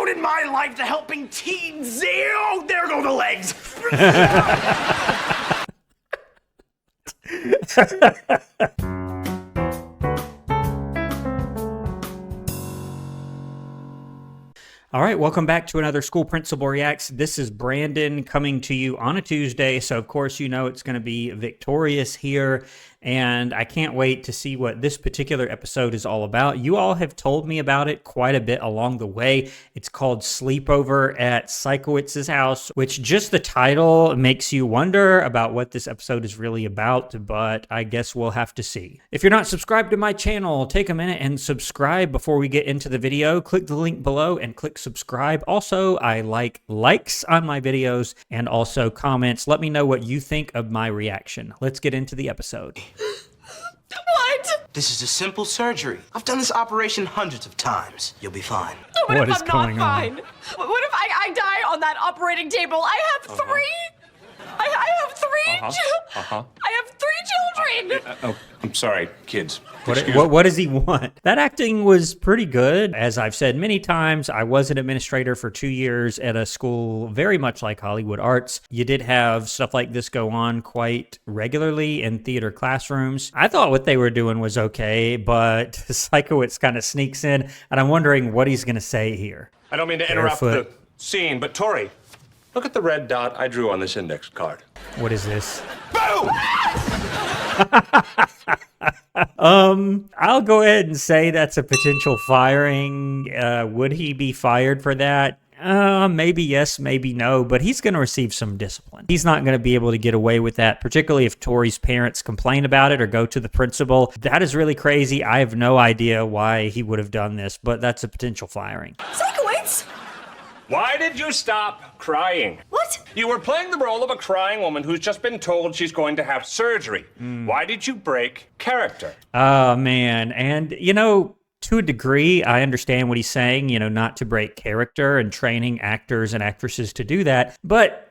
devoted my life to helping teens. Oh, there go the legs. All right, welcome back to another School Principal Reacts. This is Brandon coming to you on a Tuesday, so of course you know it's going to be Victorious here, and I can't wait to see what this particular episode is all about. You all have told me about it quite a bit along the way. It's called Sleepover at Sikowitz's house, which just the title makes you wonder about what this episode is really about, but I guess we'll have to see. If you're not subscribed to my channel, take a minute and subscribe before we get into the video. Click the link below and click subscribe. Also, I like likes on my videos and also comments. Let me know what you think of my reaction. Let's get into the episode. What? This is a simple surgery. I've done this operation hundreds of times. You'll be fine. What if I'm not fine? What if I die on that operating table? I have three. I have three children. I have three children. Oh, I'm sorry, kids. What does he want? That acting was pretty good. As I've said many times, I was an administrator for 2 years at a school very much like Hollywood Arts. You did have stuff like this go on quite regularly in theater classrooms. I thought what they were doing was okay, but Sikowitz kind of sneaks in, and I'm wondering what he's going to say here. I don't mean to interrupt the scene, but Tori, look at the red dot I drew on this index card. What is this? Boom! I'll go ahead and say that's a potential firing. Would he be fired for that? Maybe yes, maybe no, but he's going to receive some discipline. He's not going to be able to get away with that, particularly if Tori's parents complain about it or go to the principal. That is really crazy. I have no idea why he would have done this, but that's a potential firing. Sikowitz? Why did you stop crying? What? You were playing the role of a crying woman who's just been told she's going to have surgery. Why did you break character? Oh, man. And, you know, to a degree, I understand what he's saying, you know, not to break character and training actors and actresses to do that. But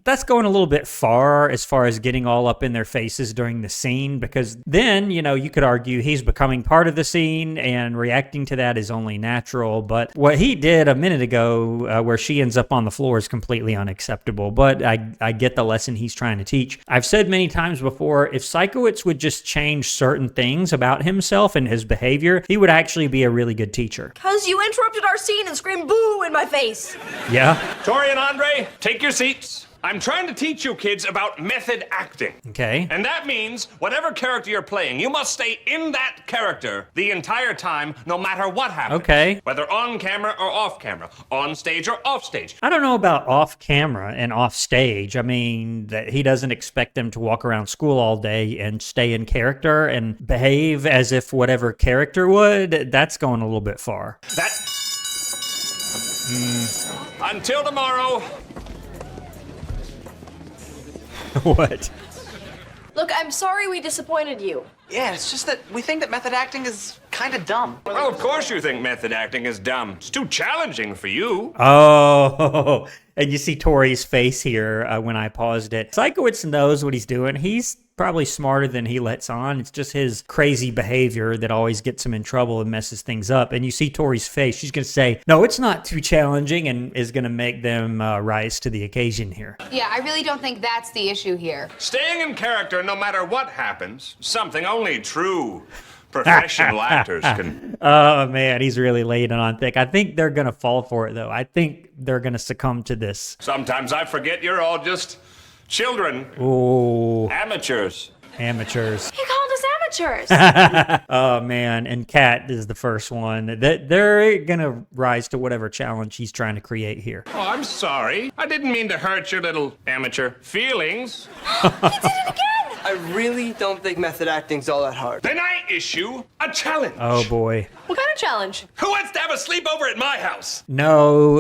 that's going a little bit far as getting all up in their faces during the scene, because then, you know, you could argue he's becoming part of the scene and reacting to that is only natural. But what he did a minute ago, where she ends up on the floor, is completely unacceptable. But I get the lesson he's trying to teach. I've said many times before, if Sikowitz would just change certain things about himself and his behavior, he would actually be a really good teacher. Because you interrupted our scene and screamed boo in my face. Yeah? Tori and Andre, take your seats. I'm trying to teach you kids about method acting. Okay. And that means whatever character you're playing, you must stay in that character the entire time, no matter what happens. Okay. Whether on camera or off camera, on stage or off stage. I don't know about off camera and off stage. I mean, that he doesn't expect them to walk around school all day and stay in character and behave as if whatever character would. That's going a little bit far. Until tomorrow. What? Look, I'm sorry we disappointed you. Yeah, it's just that we think that method acting is kind of dumb. Well, of course you think method acting is dumb. It's too challenging for you. Oh, and you see Tori's face here when I paused it. Sikowitz knows what he's doing. He's probably smarter than he lets on. It's just his crazy behavior that always gets him in trouble and messes things up. And you see Tori's face. She's going to say, no, it's not too challenging, and is going to make them rise to the occasion here. Yeah, I really don't think that's the issue here. Staying in character no matter what happens, something only true professional actors can. Oh, man, he's really laying it on thick. I think they're going to fall for it, though. I think they're going to succumb to this. Sometimes I forget you're all just children. Ooh. Amateurs. Amateurs. He called us amateurs. Oh, man. And Kat is the first one. They're going to rise to whatever challenge he's trying to create here. Oh, I'm sorry. I didn't mean to hurt your little amateur feelings. He did it again. I really don't think method acting's all that hard. Then I issue a challenge. Oh, boy. What kind of challenge? Who wants to have a sleepover at my house? No,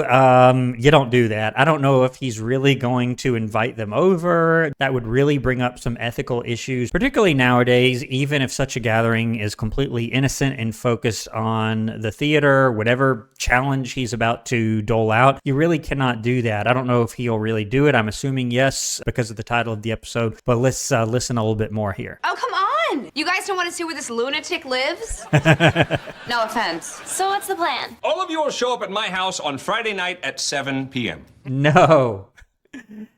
you don't do that. I don't know if he's really going to invite them over. That would really bring up some ethical issues, particularly nowadays, even if such a gathering is completely innocent and focused on the theater, whatever challenge he's about to dole out. You really cannot do that. I don't know if he'll really do it. I'm assuming yes, because of the title of the episode, but let's listen a little bit more here. Oh, come on. fun. You guys don't want to see where this lunatic lives? No offense. So what's the plan? All of you will show up at my house on Friday night at 7 p.m. No.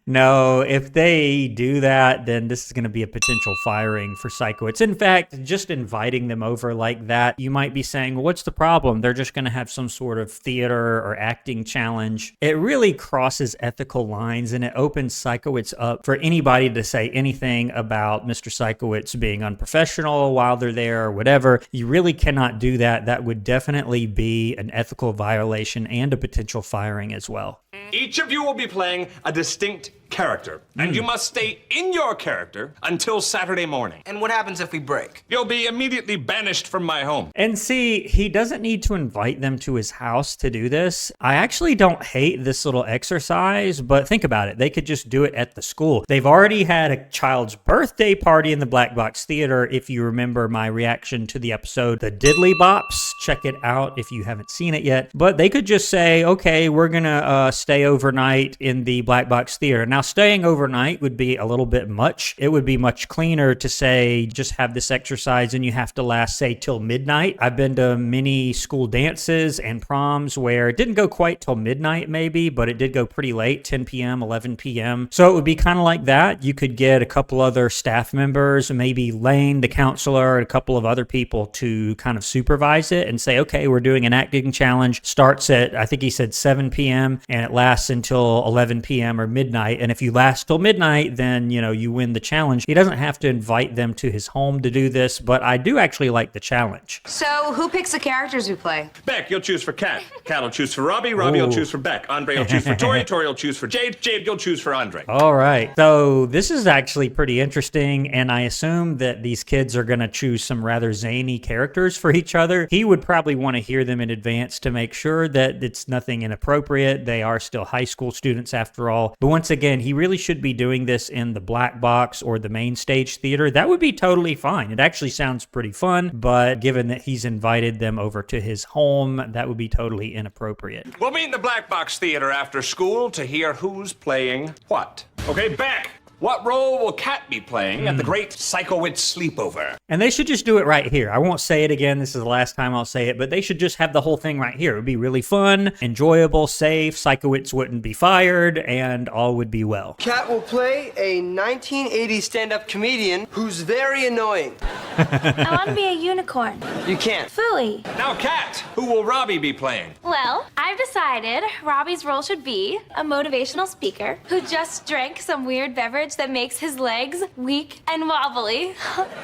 No, if they do that, then this is going to be a potential firing for Sikowitz. In fact, just inviting them over like that, you might be saying, well, what's the problem? They're just going to have some sort of theater or acting challenge. It really crosses ethical lines, and it opens Sikowitz up for anybody to say anything about Mr. Sikowitz being unprofessional while they're there or whatever. You really cannot do that. That would definitely be an ethical violation and a potential firing as well. Each of you will be playing a distinct character, and you must stay in your character until Saturday morning. And what happens if we break? You'll be immediately banished from my home. And see, he doesn't need to invite them to his house to do this. I actually don't hate this little exercise, but think about it. They could just do it at the school. They've already had a child's birthday party in the Black Box Theater. If you remember my reaction to the episode, The Diddly Bops, check it out if you haven't seen it yet. But they could just say, okay, we're gonna stay overnight in the Black Box Theater. Now, staying overnight would be a little bit much. It would be much cleaner to say, just have this exercise and you have to last, say, till midnight. I've been to many school dances and proms where it didn't go quite till midnight maybe, but it did go pretty late, 10 p.m., 11 p.m. So it would be kind of like that. You could get a couple other staff members, maybe Lane, the counselor, and a couple of other people to kind of supervise it and say, okay, we're doing an acting challenge. Starts at, I think he said 7 p.m. and it lasts until 11 p.m. or midnight. And if you last till midnight, then, you know, you win the challenge. He doesn't have to invite them to his home to do this, but I do actually like the challenge. So, who picks the characters we play? Beck, you'll choose for Kat. Kat will choose for Robbie. Robbie will choose for Beck. Andre will choose for Tori. Tori will choose for Jade. Jade, you'll choose for Andre. All right. So this is actually pretty interesting, and I assume that these kids are going to choose some rather zany characters for each other. He would probably want to hear them in advance to make sure that it's nothing inappropriate. They are still high school students after all. But once again, he really should be doing this in the Black Box or the main stage theater. That would be totally fine. It actually sounds pretty fun, but given that he's invited them over to his home, that would be totally inappropriate. We'll meet in the Black Box Theater after school to hear who's playing what. Okay, Beck, what role will Kat be playing at the great Sikowitz Sleepover? And they should just do it right here. I won't say it again. This is the last time I'll say it, but they should just have the whole thing right here. It would be really fun, enjoyable, safe. Sikowitz wouldn't be fired, and all would be well. Kat will play a 1980s stand-up comedian who's very annoying. I want to be a unicorn. You can't. Phooey. Now, Kat, who will Robbie be playing? Well, I've decided Robbie's role should be a motivational speaker who just drank some weird beverage that makes his legs weak and wobbly.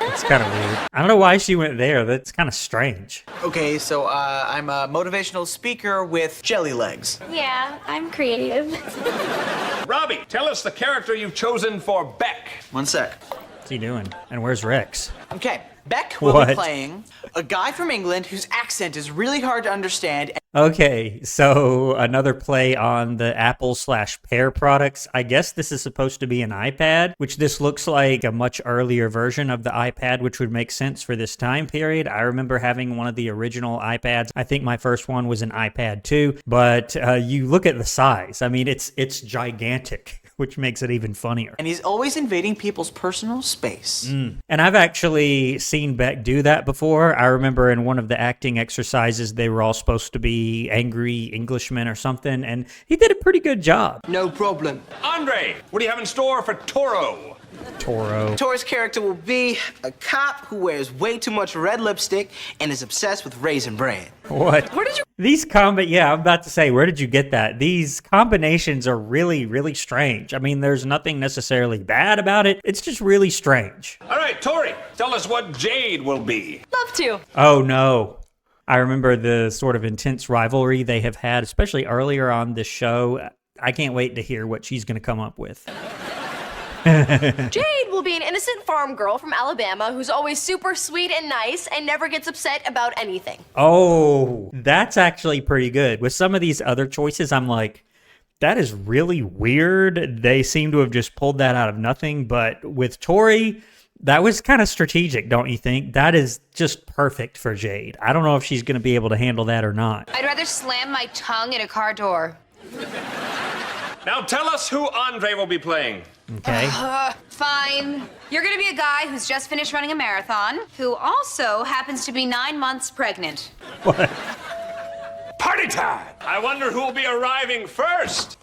It's kind of weird. I don't know why she went there. That's kind of strange. Okay, so I'm a motivational speaker with jelly legs. Yeah, I'm creative. Robbie, tell us the character you've chosen for Beck. One sec. What's he doing? And where's Rex? Okay, Beck will What? be playing a guy from England whose accent is really hard to understand. Okay, so another play on the Apple/Pear products. I guess this is supposed to be an iPad, which this looks like a much earlier version of the iPad, which would make sense for this time period. I remember having one of the original iPads. I think my first one was an iPad 2, but you look at the size. I mean, it's gigantic, which makes it even funnier. And he's always invading people's personal space. And I've actually seen Beck do that before. I remember in one of the acting exercises, they were all supposed to be angry Englishmen or something, and he did a pretty good job. No problem. Andre, what do you have in store for Toro? Toro. Tori's character will be a cop who wears way too much red lipstick and is obsessed with Raisin Bran. What? Where did you? Yeah, I'm about to say, where did you get that? These combinations are really, really strange. I mean, there's nothing necessarily bad about it. It's just really strange. All right, Tori, tell us what Jade will be. Love to. Oh, no. I remember the sort of intense rivalry they have had, especially earlier on this show. I can't wait to hear what she's going to come up with. Jade will be an innocent farm girl from Alabama who's always super sweet and nice and never gets upset about anything. Oh, that's actually pretty good. With some of these other choices, I'm like, that is really weird. They seem to have just pulled that out of nothing. But with Tori, that was kind of strategic, don't you think? That is just perfect for Jade. I don't know if she's going to be able to handle that or not. I'd rather slam my tongue in a car door. Now tell us who Andre will be playing. Okay. Fine. You're gonna be a guy who's just finished running a marathon, who also happens to be 9 months pregnant. What? Party time! I wonder who will be arriving first.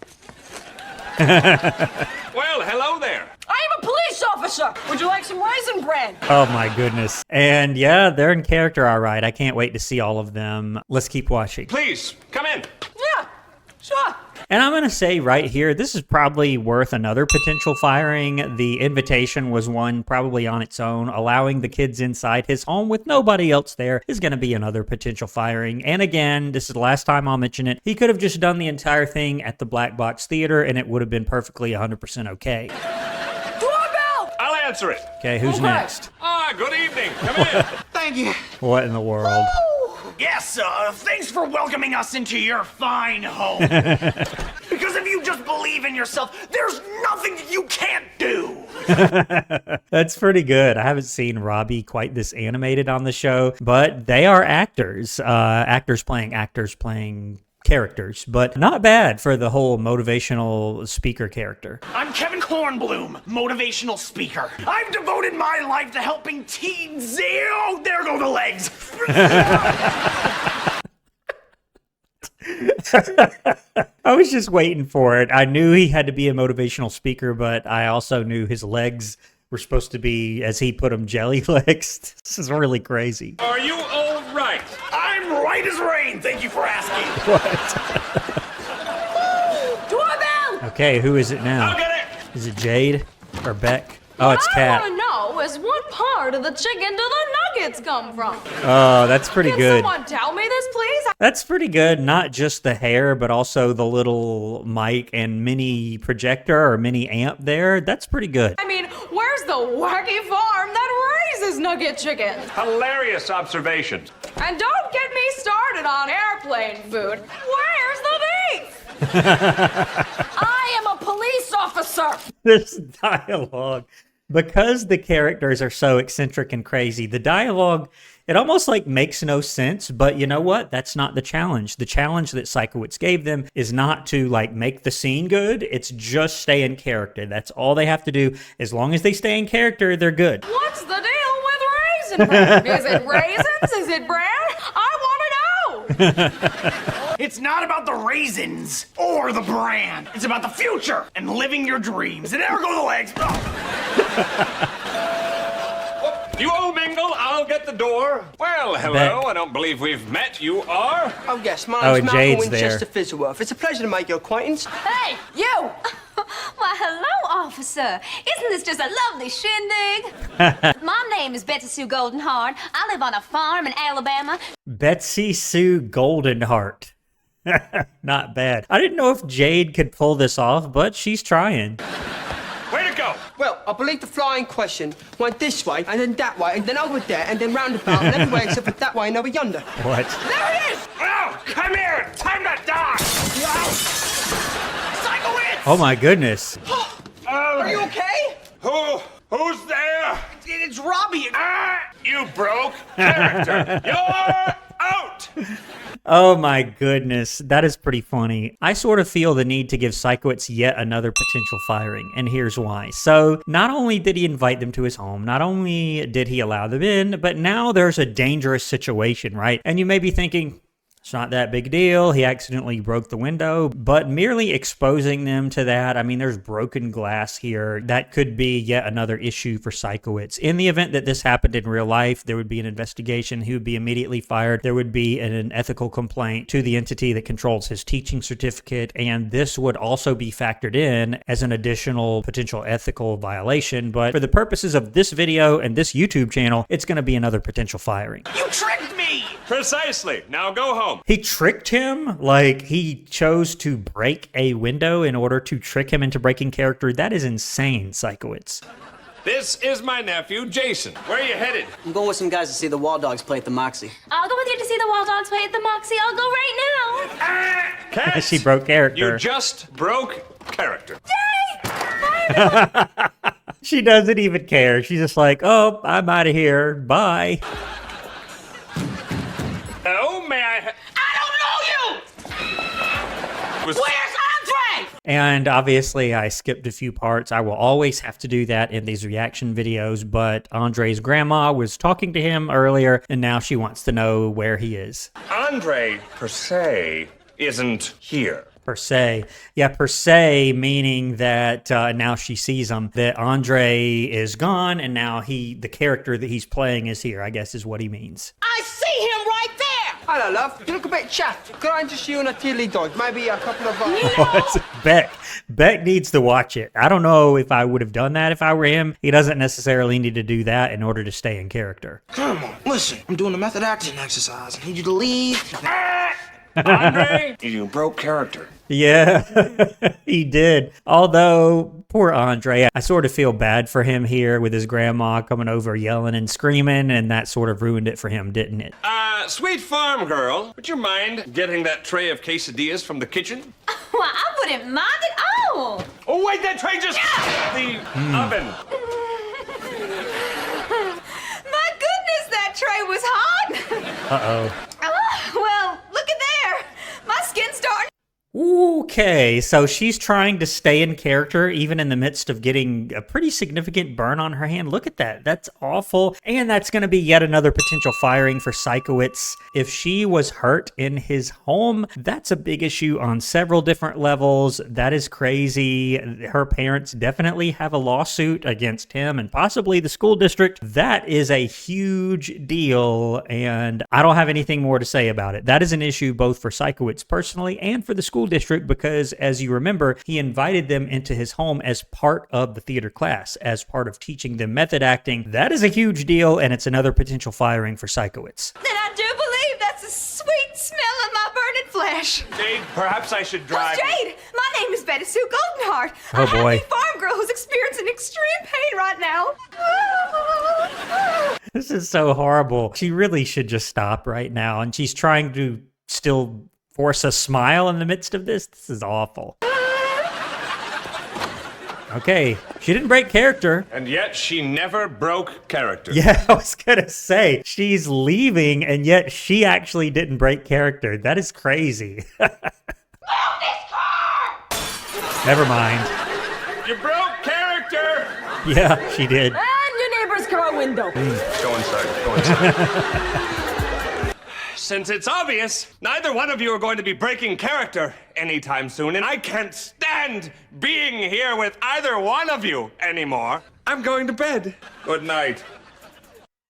Well, hello there. I am a police officer. Would you like some Raisin Bran? Oh my goodness. And yeah, they're in character all right. I can't wait to see all of them. Let's keep watching. Please, come in. Yeah, sure. And I'm going to say right here, this is probably worth another potential firing. The invitation was one probably on its own. Allowing the kids inside his home with nobody else there is going to be another potential firing. And again, this is the last time I'll mention it. He could have just done the entire thing at the Black Box Theater and it would have been perfectly 100% okay. Doorbell! I'll answer it. Okay, who's next? Ah, good evening. Come in. Thank you. What in the world? Yes, thanks for welcoming us into your fine home. Because if you just believe in yourself, there's nothing that you can't do. That's pretty good. I haven't seen Robbie quite this animated on the show, but they are actors. Actors playing characters, but not bad for the whole motivational speaker character. I'm Kevin Kornblum, motivational speaker. I've devoted my life to helping teens. Oh, there go the legs. I was just waiting for it. I knew he had to be a motivational speaker, but I also knew his legs were supposed to be, as he put them, jelly legs. This is really crazy. Are you all right? I'm right as rain. Thank you for asking. Doorbell! Okay, who is it now? I'll get it. Is it Jade or Beck? Oh, it's Kat. I want to know is what part of the chicken do the nuggets come from? Oh, that's pretty Can good. someone tell me this, please? That's pretty good. Not just the hair, but also the little mic and mini projector or mini amp there. That's pretty good. I mean, where's the wacky farm that raises nugget chickens? Hilarious observation. And don't get me started on airplane food. Where's the beef? I am a police officer. This dialogue, because the characters are so eccentric and crazy, the dialogue, it almost like makes no sense, but you know what? That's not the challenge. The challenge that Sikowitz gave them is not to like make the scene good. It's just stay in character. That's all they have to do. As long as they stay in character, they're good. What's the deal with raisin bran? Is it raisins? Is it bran? I want to know. It's not about the raisins or the brand. It's about the future and living your dreams. And there go the legs. You all mingle, I'll get the door. Well, hello, Beck. I don't believe we've met. You are? Oh, yes, my Oh, name's and Malcolm Jade's Winchester Fizzleworth. It's a pleasure to make your acquaintance. Hey, you! Why, hello, officer. Isn't this just a lovely shindig? My name is Betty Sue Goldenheart. I live on a farm in Alabama. Betsy Sue Goldenheart. Not bad. I didn't know if Jade could pull this off, but she's trying. Way to go. Well, I believe the flying question went this way, and then that way, and then over there, and then roundabout, and everywhere except for that way and over yonder. What? There it is. Oh, come here. Time to die. Sikowitz! Oh my goodness. Are you okay? Who's there? It's Robbie. You broke character. You're out. Oh my goodness, that is pretty funny. I sort of feel the need to give Sikowitz yet another potential firing, and here's why. So, not only did he invite them to his home, not only did he allow them in, but now there's a dangerous situation, right? And you may be thinking, it's not that big a deal. He accidentally broke the window, but merely exposing them to that, I mean, there's broken glass here. That could be yet another issue for Sikowitz. In the event that this happened in real life, there would be an investigation. He would be immediately fired. There would be an ethical complaint to the entity that controls his teaching certificate, and this would also be factored in as an additional potential ethical violation. But for the purposes of this video and this YouTube channel, it's going to be another potential firing. You tricked me. Precisely. Now go home. He tricked him? Like, he chose to break a window in order to trick him into breaking character? That is insane, Sikowitz. This is my nephew, Jason. Where are you headed? I'm going with some guys to see the Wall Dogs play at the Moxie. I'll go with you to see the Wild Dogs play at the Moxie. I'll go right now. Cat, She broke character. you just broke character. She doesn't even care. She's just like, oh, I'm out of here. Bye. Oh, may I... I don't know you! Was... Where's Andre? And obviously I skipped a few parts. I will always have to do that in these reaction videos, but Andre's grandma was talking to him earlier, and now she wants to know where he is. Andre, per se, isn't here. Per se. Yeah, per se, meaning that now she sees him, that Andre is gone, and now the character that he's playing is here, I guess is what he means. I see him right there! Hello, love. You look a bit chaffed. Could I interest you in a tilly dog? Maybe a couple of... Beck needs to watch it. I don't know if I would have done that if I were him. He doesn't necessarily need to do that in order to stay in character. Come on, listen. I'm doing a method acting exercise. I need you to leave. Andre, you broke character. Yeah, he did. Although, poor Andre, I sort of feel bad for him here with his grandma coming over yelling and screaming, and that sort of ruined it for him, didn't it? Sweet farm girl, would you mind getting that tray of quesadillas from the kitchen? Well, I wouldn't mind at all. Oh, wait, that tray just... The oven. My goodness, that tray was hot. Uh-oh. Well, look at there. My skin's starting. Okay, so she's trying to stay in character even in the midst of getting a pretty significant burn on her hand. Look at that. That's awful. And that's going to be yet another potential firing for Sikowitz. If she was hurt in his home, that's a big issue on several different levels. That is crazy. Her parents definitely have a lawsuit against him and possibly the school district. That is a huge deal, and I don't have anything more to say about it. That is an issue both for Sikowitz personally and for the school district, because as you remember, he invited them into his home as part of the theater class, as part of teaching them method acting. That is a huge deal, and it's another potential firing for Sikowitz. Then I do believe that's a sweet smell of my burning flesh. Jade, perhaps I should drive... Who's Jade? My name is Betty Sue Goldenheart. Oh, boy. A happy farm girl who's experiencing extreme pain right now. This is so horrible. She really should just stop right now, and she's trying to still force a smile in the midst of this. This is awful. Okay, she didn't break character. And yet she never broke character. Yeah, I was gonna say, she's leaving, and yet she actually didn't break character. That is crazy. Never mind. You broke character! Yeah, she did. And your neighbor's car window. Go inside, go inside. Since it's obvious, neither one of you are going to be breaking character anytime soon, and I can't stand being here with either one of you anymore. I'm going to bed. Good night.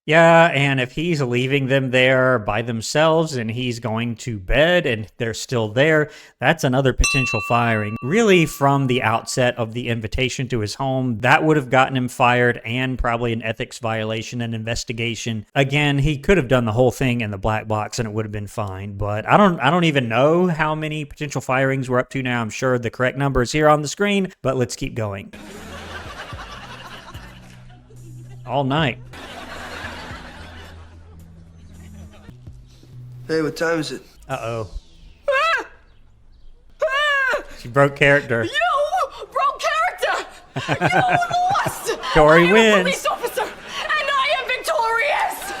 Yeah, and if he's leaving them there by themselves and he's going to bed and they're still there, that's another potential firing. Really, from the outset of the invitation to his home, that would have gotten him fired and probably an ethics violation and investigation. Again, he could have done the whole thing in the black box and it would have been fine, but I don't even know how many potential firings we're up to now. I'm sure the correct number is here on the screen, but let's keep going. All night. Hey, what time is it? Uh-oh. She broke character. You broke character. You lost. Tori I am a wins. police officer, and I am victorious.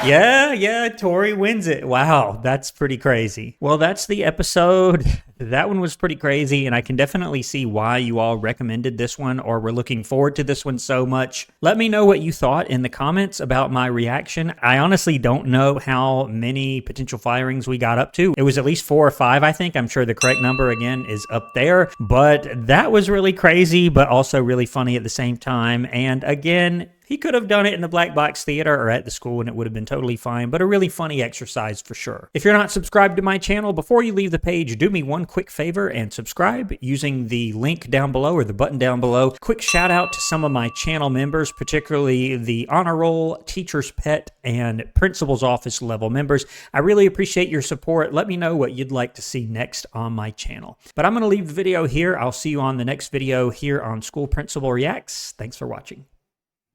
Yeah, Tori wins it. Wow, that's pretty crazy. Well, that's the episode. That one was pretty crazy, and I can definitely see why you all recommended this one or were looking forward to this one so much. Let me know what you thought in the comments about my reaction. I honestly don't know how many potential firings we got up to. It was at least 4 or 5, I think. I'm sure the correct number, again, is up there. But that was really crazy, but also really funny at the same time. And again, he could have done it in the black box theater or at the school and it would have been totally fine, but a really funny exercise for sure. If you're not subscribed to my channel, before you leave the page, do me one quick favor and subscribe using the link down below or the button down below. Quick shout out to some of my channel members, particularly the Honor Roll, Teacher's Pet, and Principal's Office level members. I really appreciate your support. Let me know what you'd like to see next on my channel. But I'm going to leave the video here. I'll see you on the next video here on School Principal Reacts. Thanks for watching.